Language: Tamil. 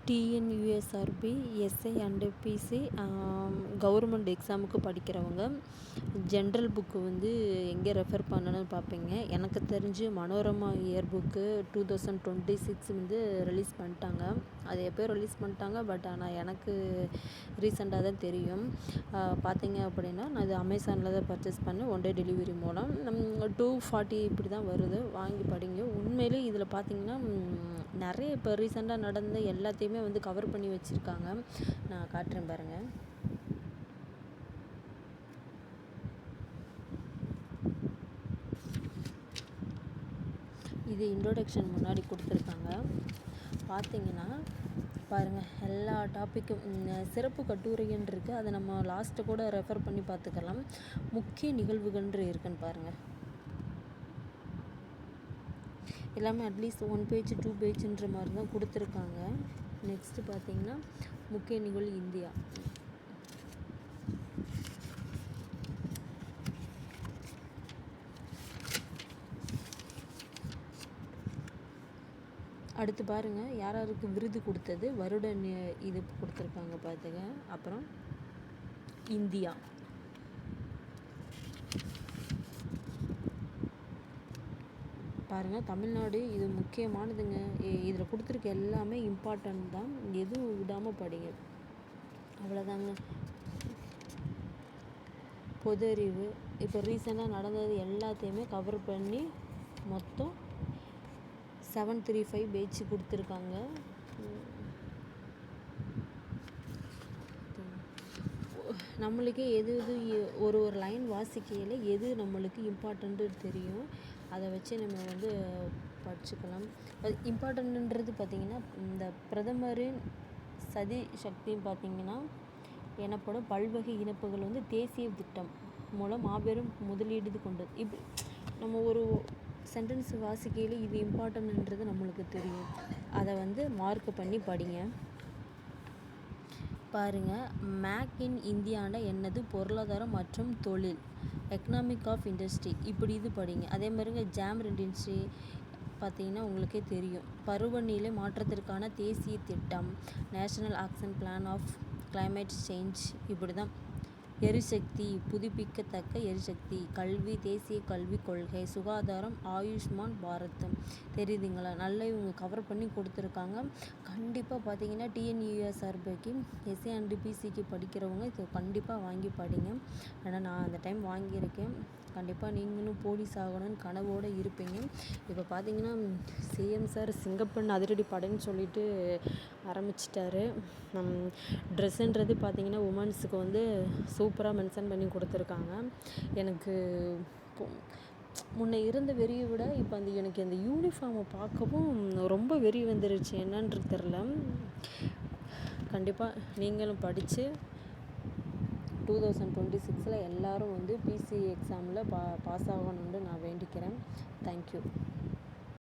TNUSRB, SI and PC government எக்ஸாமுக்கு படிக்கிறவங்க ஜென்ரல் புக்கு வந்து எங்கே ரெஃபர் பண்ணணும்னு பார்ப்பீங்க. எனக்கு தெரிஞ்சு மனோரமா இயர் புக்கு 2026 வந்து ரிலீஸ் பண்ணிட்டாங்க. அது எப்போ ரிலீஸ் பண்ணிட்டாங்க, பட் ஆனால் எனக்கு ரீசெண்டாக தான் தெரியும். பார்த்தீங்க அப்படின்னா நான் இது அமேசானில் தான் பர்ச்சேஸ் பண்ணேன், ஒன் டே டெலிவரி மூலம். 240 இப்படி தான் வருது, வாங்கி படிங்க. உண்மையிலே இதில் பார்த்தீங்கன்னா நிறைய இப்போ ரீசெண்டாக நடந்த எல்லாத்தையுமே வந்து கவர் பண்ணி வச்சுருக்காங்க. நான் காட்டுறேன் பாருங்கள். இது இன்ட்ரோடக்ஷன் முன்னாடி கொடுத்துருக்காங்க. பார்த்தீங்கன்னா பாருங்கள், எல்லா டாப்பிக்கும் சிறப்பு கட்டுரைன்னு இருக்குது. அதை நம்ம லாஸ்ட்டு கூட ரெஃபர் பண்ணி பார்த்துக்கலாம். முக்கிய நிகழ்வுகள்ன்று இருக்குன்னு பாருங்கள். எல்லாமே அட்லீஸ்ட் 1 பேஜ் 2 பேஜுன்ற மாதிரி தான் கொடுத்துருக்காங்க. நெக்ஸ்ட்டு பார்த்தீங்கன்னா முக்கிய நிகழ்வு இந்தியா. அடுத்து பாருங்கள், யாராருக்கு விருது கொடுத்தது, வருட இது கொடுத்துருக்காங்க பார்த்துங்க. அப்புறம் இந்தியா, பாருங்கள் தமிழ்நாடு, இது முக்கியமானதுங்க. இதில் கொடுத்துருக்க எல்லாமே இம்பார்ட்டன்ட் தான், எதுவும் விடாமல் படிங்க. அவ்வளோதாங்க. பொது அறிவு இப்போ ரீசெண்டாக நடந்தது எல்லாத்தையுமே கவர் பண்ணி மொத்தம் 735 பேஜ் கொடுத்துருக்காங்க. நம்மளுக்கே எது ஒரு லைன் வாசிக்கையில் எது நம்மளுக்கு இம்பார்ட்டண்ட்டு தெரியும், அதை வச்சு நம்ம வந்து படிச்சுக்கலாம். இம்பார்ட்டன்ட்ன்றது பார்த்திங்கன்னா இந்த பிரதமரின் சதி சக்தின்னு பார்த்திங்கன்னா எனப்படும் பல்வகை இணைப்புகள் வந்து தேசிய திட்டம் மூலம் மாபெரும் முதலீடு கொண்டது. இப்படி நம்ம ஒரு சென்டென்ஸ் வாசிக்கையில் இது இம்பார்ட்டன்ட்ன்றது நம்மளுக்கு தெரியும். அதை வந்து மார்க் பண்ணி படிங்க. பாருங்கள், மேக் இன் இந்தியானா என்னது, பொருளாதாரம் மற்றும் தொழில், எக்கனாமிக் ஆஃப் இண்டஸ்ட்ரி, இப்படி இது படிங்க. அதே மாதிரிங்க ஜாம் இண்டஸ்ட்ரி பார்த்திங்கன்னா உங்களுக்கே தெரியும். பருவநிலை மாற்றத்திற்கான தேசிய திட்டம், national action plan of climate change, இப்படி தான். எரிசக்தி, புதுப்பிக்கத்தக்க எரிசக்தி, கல்வி, தேசிய கல்விக் கொள்கை, சுகாதாரம், ஆயுஷ்மான் பாரதம். தெரியுதுங்களா? நல்லா இவங்க கவர் பண்ணி கொடுத்துருக்காங்க. கண்டிப்பாக பார்த்தீங்கன்னா டிஎன்யூஎஸ்ஆர்பிக்கு, எஸ்ஏ அண்டு பிசிக்கு படிக்கிறவங்க இது கண்டிப்பாக வாங்கி படிங்க. ஏன்னா நான் அந்த டைம் வாங்கியிருக்கேன். கண்டிப்பாக நீங்களும் போலீஸ் ஆகணும்னு கனவோடு இருப்பீங்க. இப்போ பார்த்தீங்கன்னா சிஎம் சார் சிங்கப்பெண் அதிரடி படைன்னு சொல்லிட்டு ஆரம்பிச்சிட்டாரு. ட்ரெஸ்ஸுன்றது பார்த்திங்கன்னா உமன்ஸுக்கு வந்து சூப்பராக மென்ஷன் பண்ணி கொடுத்துருக்காங்க. எனக்கு முன்னே இருந்த வெறியை விட இப்போ எனக்கு அந்த யூனிஃபார்மை பார்க்கவும் ரொம்ப வெறி வந்துருச்சு, என்னன்றது தெரில. கண்டிப்பாக நீங்களும் படித்து 2026 எல்லோரும் வந்து பிசி எக்ஸாமில் பாஸ் ஆகணும்னு நான் வேண்டிக்கிறேன். தேங்க்யூ.